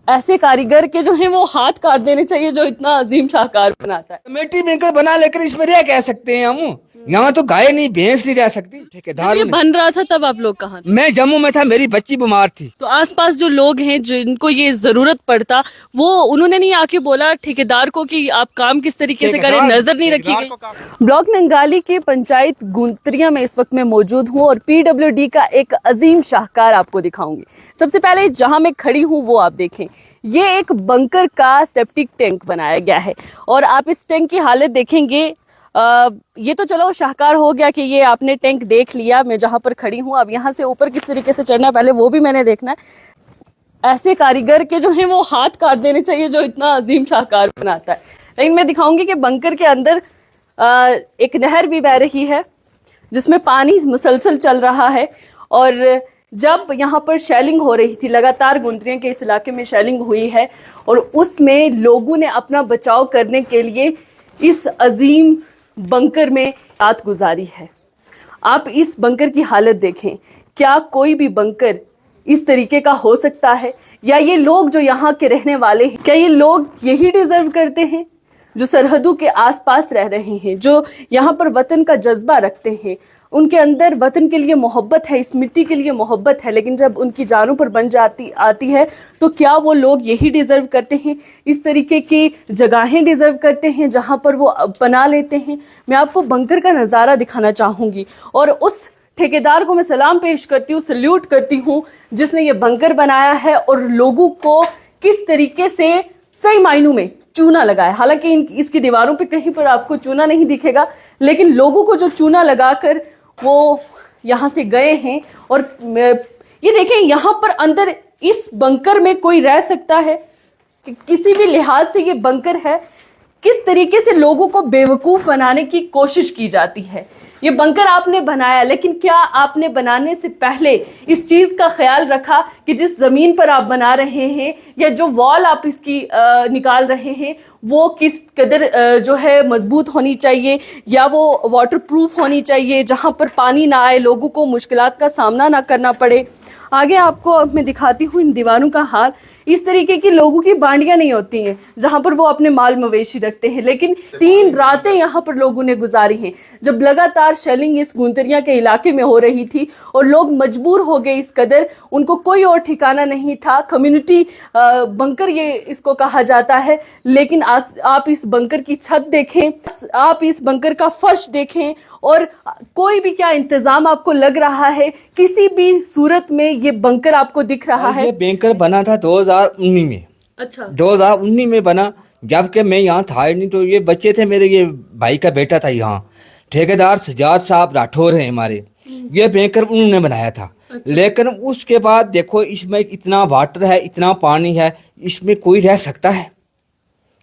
ऐसे कारीगर के जो है वो हाथ काट देने चाहिए जो इतना अजीम शाहकार बनाता है। कमेटी बैंकर बना लेकर इसमें रह कह सकते हैं हम। यहाँ तो गाय नहीं भैंस नहीं रह सकती। जब ठेकेदार ये बन रहा था तब आप लोग कहाँ थे? मैं जम्मू में था, मेरी बच्ची बीमार थी। तो आसपास जो लोग हैं जिनको ये जरूरत पड़ता, वो उन्होंने नहीं आके बोला ठेकेदार को कि आप काम किस तरीके से करें, नजर नहीं रखी गई? ब्लॉक नंगाली के पंचायत गुंतरिया में इस वक्त मैं मौजूद हूँ और पीडब्ल्यूडी का एक अजीम शाहकार आपको दिखाऊंगी। सबसे पहले जहां मैं खड़ी हूँ वो आप देखें, ये एक बंकर का सेप्टिक टैंक बनाया गया है और आप इस टैंक की हालत देखेंगे। ये तो चलो शाहकार हो गया कि ये आपने टैंक देख लिया, मैं जहां पर खड़ी हूँ। अब यहाँ से ऊपर किस तरीके से चढ़ना है पहले वो भी मैंने देखना है। ऐसे कारीगर के जो है वो हाथ काट देने चाहिए जो इतना अजीम शाहकार बनाता है। लेकिन मैं दिखाऊंगी कि बंकर के अंदर एक नहर भी बह रही है जिसमें पानी मुसलसल चल रहा है। और जब यहाँ पर शेलिंग हो रही थी, लगातार गुंदरिया के इस इलाके में शेलिंग हुई है और उसमें लोगों ने अपना बचाव करने के लिए इस अजीम बंकर में रात गुजारी है। आप इस बंकर की हालत देखें, क्या कोई भी बंकर इस तरीके का हो सकता है? या ये लोग जो यहाँ के रहने वाले हैं, क्या ये लोग यही डिजर्व करते हैं जो सरहदों के आसपास रह रहे हैं, जो यहाँ पर वतन का जज्बा रखते हैं, उनके अंदर वतन के लिए मोहब्बत है, इस मिट्टी के लिए मोहब्बत है, लेकिन जब उनकी जानों पर बन जाती आती है तो क्या वो लोग यही डिजर्व करते हैं? इस तरीके की जगहें डिजर्व करते हैं जहाँ पर वो बना लेते हैं? मैं आपको बंकर का नज़ारा दिखाना चाहूँगी और उस ठेकेदार को मैं सलाम पेश करती हूँ, सल्यूट करती हूँ जिसने ये बंकर बनाया है और लोगों को किस तरीके से सही मायनों में चूना लगाया। हालांकि इसकी दीवारों पे कहीं पर आपको चूना नहीं दिखेगा, लेकिन लोगों को जो चूना लगाकर वो यहाँ से गए हैं। और ये देखें, यहाँ पर अंदर इस बंकर में कोई रह सकता है? किसी भी लिहाज से ये बंकर है। किस तरीके से लोगों को बेवकूफ बनाने की कोशिश की जाती है। ये बंकर आपने बनाया, लेकिन क्या आपने बनाने से पहले इस चीज का ख्याल रखा कि जिस जमीन पर आप बना रहे हैं या जो वॉल आप इसकी निकाल रहे हैं वो किस कदर जो है मजबूत होनी चाहिए, या वो वाटरप्रूफ होनी चाहिए जहां पर पानी ना आए, लोगों को मुश्किलात का सामना ना करना पड़े। आगे आपको अब मैं दिखाती हूँ इन दीवारों का हाल। इस तरीके की लोगों की बांडियां नहीं होती हैं जहां पर वो अपने माल मवेशी रखते हैं, लेकिन 3 रातें यहाँ पर लोगों ने गुजारी हैं जब लगातार शेलिंग इस गुंतरिया के इलाके में हो रही थी और लोग मजबूर हो गए इस कदर, उनको कोई और ठिकाना नहीं था। कम्युनिटी बंकर ये इसको कहा जाता है। लेकिन आप इस बंकर की छत देखें, आप इस बंकर का फर्श देखें और कोई भी क्या इंतजाम आपको लग रहा है? किसी भी सूरत में ये बंकर आपको दिख रहा है? ये बैंकर बना था 2019 में। अच्छा, 2019 में बना, जबकि मैं यहाँ था ही नहीं। तो ये बच्चे थे मेरे, ये भाई का बेटा था यहाँ। ठेकेदार सजाद साहब राठौर हैं हमारे, ये बैंकर उन्होंने बनाया था। अच्छा। लेकिन उसके बाद देखो इसमें इतना वाटर है, इतना पानी है, इसमें कोई रह सकता है?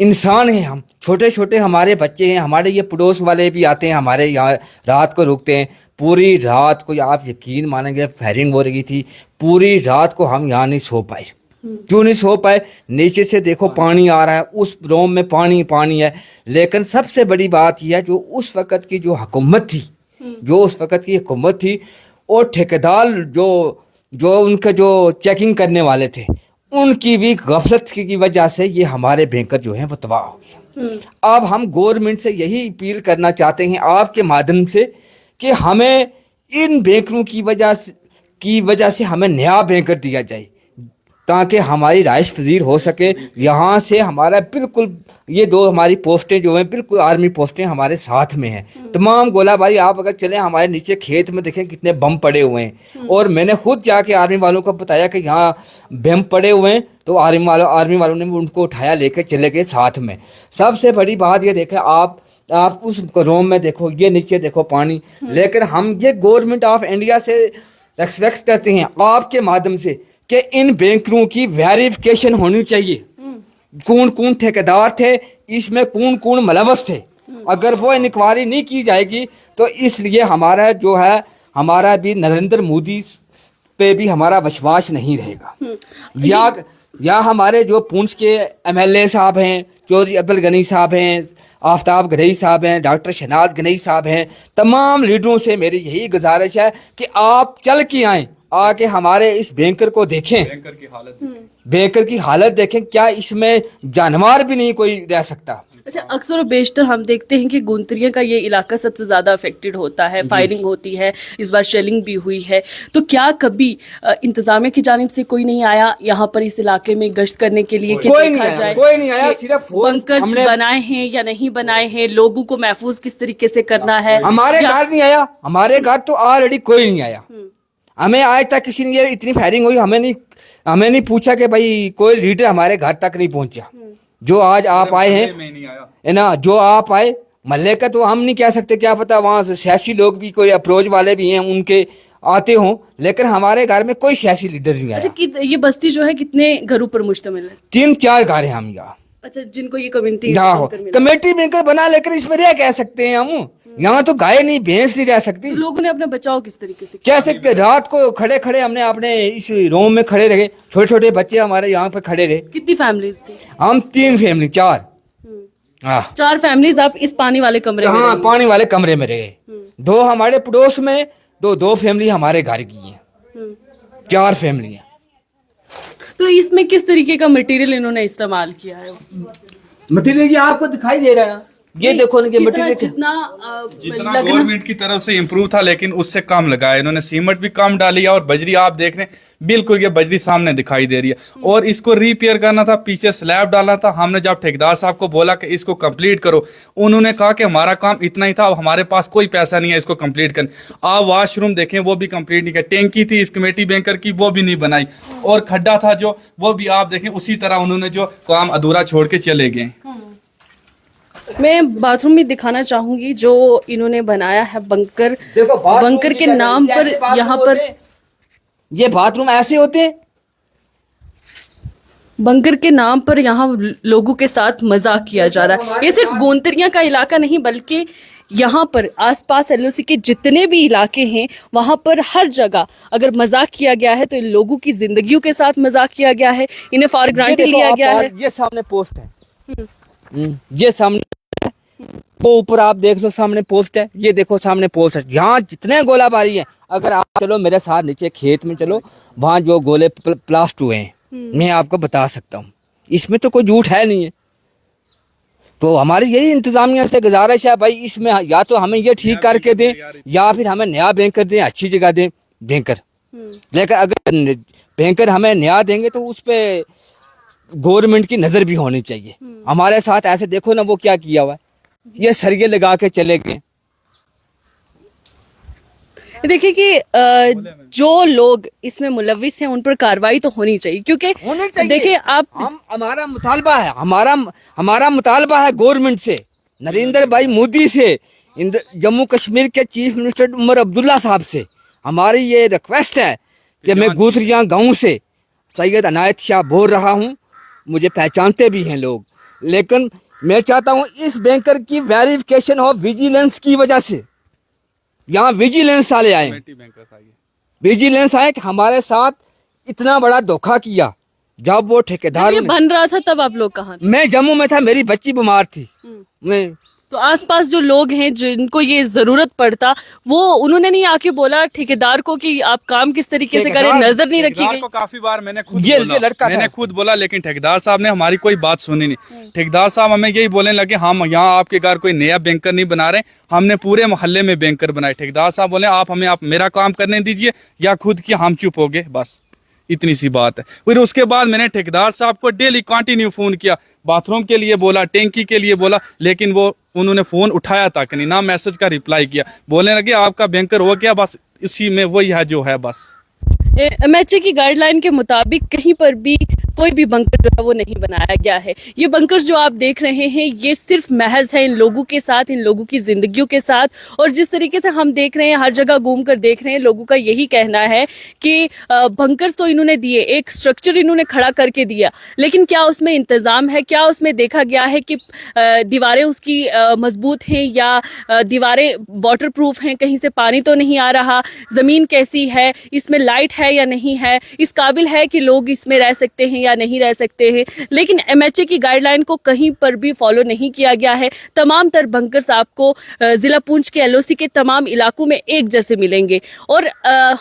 इंसान हैं हम, छोटे छोटे हमारे बच्चे हैं, हमारे ये पड़ोस वाले भी आते हैं हमारे यहाँ, रात को रुकते हैं। पूरी रात को आप यकीन मानेंगे फायरिंग हो रही थी, पूरी रात को हम यहाँ नहीं सो पाए। क्यों नहीं सो पाए? नीचे से देखो पानी आ रहा है, उस रूम में पानी पानी है। लेकिन सबसे बड़ी बात यह है, जो उस वक़्त की जो हुकूमत थी, जो उस वक़्त की हुकूमत थी और ठेकेदार जो उनका जो चेकिंग करने वाले थे, उनकी भी गफलत की वजह से ये हमारे बैंकर जो हैं वो तबाह हो गए। अब हम गवर्नमेंट से यही अपील करना चाहते हैं आपके माध्यम से कि हमें इन बैंकरों की वजह से हमें नया बैंकर दिया जाए ताकि हमारी राइस पजीर हो सके। यहाँ से हमारा बिल्कुल ये 2 हमारी पोस्टें जो हैं बिल्कुल आर्मी पोस्टें हमारे साथ में हैं। तमाम गोलाबारी आप अगर चलें हमारे नीचे खेत में देखें कितने बम पड़े हुए हैं। और मैंने खुद जाके आर्मी वालों को बताया कि यहाँ बम पड़े हुए हैं, तो आर्मी वालों ने उनको उठाया लेकर चले गए साथ में। सबसे बड़ी बात ये देखें आप उस रूम में देखो, ये नीचे देखो पानी। लेकिन हम ये गवर्नमेंट ऑफ इंडिया से एक्सपेक्ट करते हैं आपके माध्यम से कि इन बैंकरों की वेरिफिकेशन होनी चाहिए। कौन कौन ठेकेदार थे, इसमें कौन कौन मुलव्वस थे। अगर वो इंक्वायरी नहीं की जाएगी तो इसलिए हमारा जो है, हमारा भी नरेंद्र मोदी पे भी हमारा विश्वास नहीं रहेगा। या हमारे जो पुंछ के MLA साहब हैं, चौधरी अब्दुल गनी साहब हैं, आफ्ताब गनई साहब हैं, डॉक्टर शहनाज गनई साहब हैं, तमाम लीडरों से मेरी यही गुजारिश है कि आप चल के आएँ, आके हमारे इस बैंकर को देखें, बैंकर की हालत देखें। क्या इसमें जानवर भी नहीं कोई रह सकता। अच्छा, अक्सर और बेशतर हम देखते हैं कि गुंतरिया का ये इलाका सबसे ज्यादा अफेक्टेड होता है, फायरिंग होती है, इस बार शेलिंग भी हुई है। तो क्या कभी इंतजामिया की जानिब से कोई नहीं आया यहाँ पर इस इलाके में गश्त करने के लिए कि देखा जाए कोई नहीं आया, सिर्फ बंकर्स बनाए हैं या नहीं बनाए हैं, लोगों को महफूज किस तरीके से करना है। हमारे घर नहीं आया, हमारे घर तो ऑलरेडी कोई नहीं आया। हमें आज तक किसी ने, ये इतनी फायरिंग हुई, हमें नहीं पूछा कि भाई कोई लीडर हमारे घर तक नहीं पहुंचा। जो आज आप आए हैं है ना, जो आप आए महल्ले का, तो हम नहीं कह सकते, क्या पता वहाँ से सियासी लोग भी, कोई अप्रोच वाले भी हैं उनके आते हों, लेकिन हमारे घर में कोई सियासी लीडर नहीं आया। अच्छा, ये बस्ती जो है कितने घरों पर मुश्तमिल है? 3-4 घर हैं हम यहाँ। अच्छा, जिनको ये कम्युनिटी कमेटी बैंकर बना, लेकर इसमें रह कह सकते हैं हम। यहाँ तो गाय नहीं, भैंस नहीं रह सकती। लोगों ने अपना बचाव किस तरीके से कैसे? रात को खड़े खड़े हमने अपने इस रूम में खड़े रहे, छोटे छोटे बच्चे हमारे यहाँ पे खड़े रहे। कितनी फैमिलीज थी? हम 3 फैमिली, 4 4 फैमिलीज आप इस पानी वाले कमरे में? हाँ, पानी वाले कमरे में रहे। 2 हमारे पड़ोस में, 2 फैमिली हमारे घर की हैं, 4 फैमिलियाँ। तो इसमें किस तरीके का मटेरियल इन्होंने इस्तेमाल किया है? मटेरियल ये आपको दिखाई दे रहा है ना, ये देखो ना, मटेरियल जितना गवर्नमेंट की तरफ से इम्प्रूव था, लेकिन उससे कम लगा है। इन्होंने सीमेंट भी कम डाली है, और बजरी आप देख रहे हैं, बिल्कुल ये बजरी सामने दिखाई दे रही है। और इसको रिपेयर करना था, पीछे स्लैब डालना था। हमने जब ठेकेदार साहब को बोला कि इसको कंप्लीट करो, उन्होंने कहा कि हमारा काम इतना ही था, अब हमारे पास कोई पैसा नहीं है इसको कंप्लीट करने। आप वॉशरूम देखें, वो भी कंप्लीट नहीं किया। टैंकी थी इस कमेटी बैंकर की, वो भी नहीं बनाई। और खड्डा था जो, वो भी आप देखें उसी तरह उन्होंने जो काम अधूरा छोड़ के चले गए। मैं बाथरूम भी दिखाना चाहूंगी जो इन्होंने बनाया है बंकर। बंकर के नाम पर यहाँ पर ये बाथरूम ऐसे होते हैं। बंकर के नाम पर यहाँ लोगों के साथ मजाक किया जा रहा है। ये सिर्फ गोंतरिया का इलाका नहीं, बल्कि यहाँ पर आसपास LOC के जितने भी इलाके हैं, वहां पर हर जगह अगर मजाक किया गया है तो इन लोगों की जिंदगियों के साथ मजाक किया गया है, इन्हें फॉर ग्रांटेड लिया गया है। ये सामने पोस्ट है, ये सामने, वो ऊपर आप देख लो सामने पोस्ट है, ये देखो सामने पोस्ट है। यहाँ जितने गोलाबारी है, अगर आप चलो मेरे साथ नीचे खेत में चलो, वहाँ जो गोले ब्लास्ट हुए हैं, मैं आपको बता सकता हूँ। इसमें तो कोई झूठ है नहीं है। तो हमारी यही इंतजामिया से गुजारिश है भाई, इसमें या तो हमें ये ठीक करके दें, या फिर हमें नया बैंकर दें, अच्छी जगह दें बैंकर। लेकिन अगर बैंकर हमें नया देंगे तो उस पर गवर्नमेंट की नज़र भी होनी चाहिए। हमारे साथ ऐसे देखो ना, वो क्या किया हुआ है, ये सरिये लगा के चले गए। देखिए कि जो लोग इसमें मुलविस हैं उन पर कार्रवाई तो होनी चाहिए, क्योंकि देखिए आप, हमारा मुतालबा है, हमारा मुतालबा है गवर्नमेंट से, नरेंद्र भाई मोदी से, जम्मू कश्मीर के चीफ मिनिस्टर उमर अब्दुल्ला साहब से हमारी ये रिक्वेस्ट है कि मैं गुथरिया गांव से सैयद अनायत शाह बोल रहा हूँ। मुझे पहचानते भी हैं लोग, लेकिन मैं चाहता हूँ इस बैंकर की वेरिफिकेशन हो विजिलेंस की वजह से। यहाँ विजिलेंस वाले आए, विजिलेंस आए कि हमारे साथ इतना बड़ा धोखा किया। जब वो ठेकेदार ये बन रहा था तब आप लोग कहाँ थे? मैं जम्मू में था, मेरी बच्ची बीमार थी। मैं तो आसपास जो लोग हैं जिनको ये जरूरत पड़ता, वो उन्होंने नहीं आके बोला ठेकेदार को कि आप काम किस तरीके से करें, नजर नहीं रखी गई? काफी बार मैंने खुद बोला, लेकिन ठेकेदार साहब ने हमारी कोई बात सुनी नहीं। ठेकेदार साहब हमें यही बोलने लगे, हम यहाँ आपके घर कोई नया बैंकर नहीं बना रहे, हमने पूरे मोहल्ले में बैंकर बनाए। ठेकेदार साहब बोले आप मेरा काम करने दीजिए, या खुद की हम चुप हो गए, बस इतनी सी बात है। फिर उसके बाद मैंने ठेकेदार साहब को डेली कंटिन्यू फोन किया, बाथरूम के लिए बोला, टैंकी के लिए बोला, लेकिन वो उन्होंने फोन उठाया तक नहीं, ना मैसेज का रिप्लाई किया। बोलने लगे आपका बैंकर हो गया, बस इसी में वही है जो है। बस MHA की गाइडलाइन के मुताबिक कहीं पर भी कोई भी बंकर जो है वो नहीं बनाया गया है। ये बंकर जो आप देख रहे हैं ये सिर्फ महज है इन लोगों के साथ, इन लोगों की जिंदगियों के साथ। और जिस तरीके से हम देख रहे हैं, हर जगह घूम कर देख रहे हैं, लोगों का यही कहना है कि बंकर्स तो इन्होंने दिए, एक स्ट्रक्चर इन्होंने खड़ा करके दिया, लेकिन क्या उसमें इंतजाम है? क्या उसमें देखा गया है कि दीवारें उसकी मजबूत हैं या दीवारें वाटर प्रूफ हैं, कहीं से पानी तो नहीं आ रहा, जमीन कैसी है, इसमें लाइट है है या नहीं है, इस काबिल है कि लोग इसमें रह सकते हैं या नहीं रह सकते हैं, लेकिन MHA की गाइडलाइन को कहीं पर भी फॉलो नहीं किया गया है। तमाम तर बंकर्स आपको जिला पुंछ के LOC के तमाम इलाकों में एक जैसे मिलेंगे और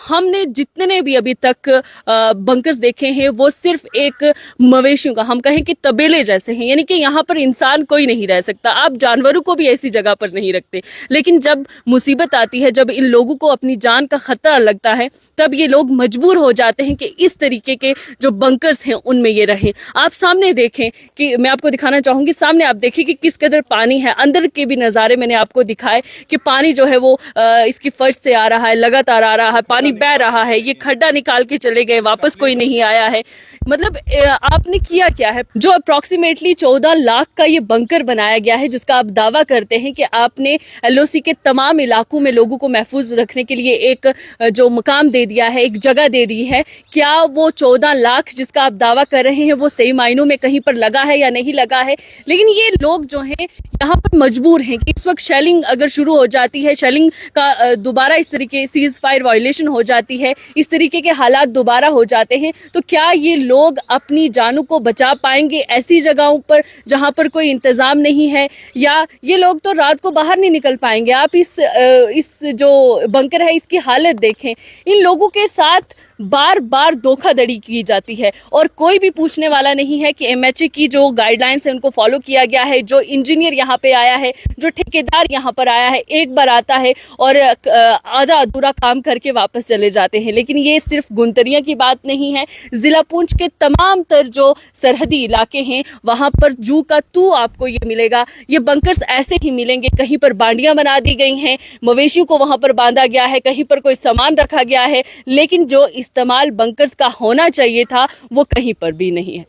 हमने जितने भी अभी तक बंकर्स देखे हैं वो सिर्फ एक मवेशियों का, हम कहें कि तबेले जैसे हैं, यानी कि यहाँ पर इंसान कोई नहीं रह सकता। आप जानवरों को भी ऐसी जगह पर नहीं रखते, लेकिन जब मुसीबत आती है, जब इन लोगों को अपनी जान का खतरा लगता है, तब ये लोग मजबूर हो जाते हैं कि इस तरीके के जो बंकर्स हैं उनमें ये रहें। आप सामने देखें कि मैं आपको दिखाना चाहूंगी, सामने आप देखिए कि किस कदर पानी है। अंदर के भी नज़ारे मैंने आपको दिखाए कि पानी जो है वो इसकी फर्श से आ रहा है, लगातार आ रहा है, पानी बह रहा है। ये खड्डा निकाल के चले गए, वापस कोई नहीं आया है। मतलब आपने किया क्या है? जो अप्रोक्सीमेटली 14 लाख का ये बंकर बनाया गया है, जिसका आप दावा करते हैं कि आपने LOC के तमाम इलाकों में लोगों को महफूज रखने के लिए एक जो मकाम दे दिया है, एक जगह दे दी है, क्या वो 14 लाख जिसका आप दावा कर रहे हैं वो सही मायनों में कहीं पर लगा है या नहीं लगा है? लेकिन ये लोग जो हैं यहाँ पर मजबूर हैं कि इस वक्त शेलिंग अगर शुरू हो जाती है, शेलिंग का दोबारा इस तरीके सीज फायर वायलेशन हो जाती है, इस तरीके के हालात दोबारा हो जाते हैं, तो क्या ये लोग अपनी जानों को बचा पाएंगे ऐसी जगहों पर जहां पर कोई इंतजाम नहीं है? या ये लोग तो रात को बाहर नहीं निकल पाएंगे? आप इस जो बंकर है इसकी हालत देखें। इन लोगों के साथ बार बार धोखाधड़ी की जाती है और कोई भी पूछने वाला नहीं है कि MHA की जो गाइडलाइंस है उनको फॉलो किया गया है। जो इंजीनियर यहाँ पे आया है, जो ठेकेदार यहाँ पर आया है, एक बार आता है और आधा अधूरा काम करके वापस चले जाते हैं। लेकिन ये सिर्फ गुंतरिया की बात नहीं है, जिला पुंछ के तमाम तर जो सरहदी इलाके हैं वहाँ पर जू का तू आपको ये मिलेगा। ये बंकर्स ऐसे ही मिलेंगे, कहीं पर बांडियां बना दी गई हैं, मवेशियों को वहाँ पर बांधा गया है, कहीं पर कोई सामान रखा गया है, लेकिन जो इस्तेमाल बंकर्स का होना चाहिए था वो कहीं पर भी नहीं है।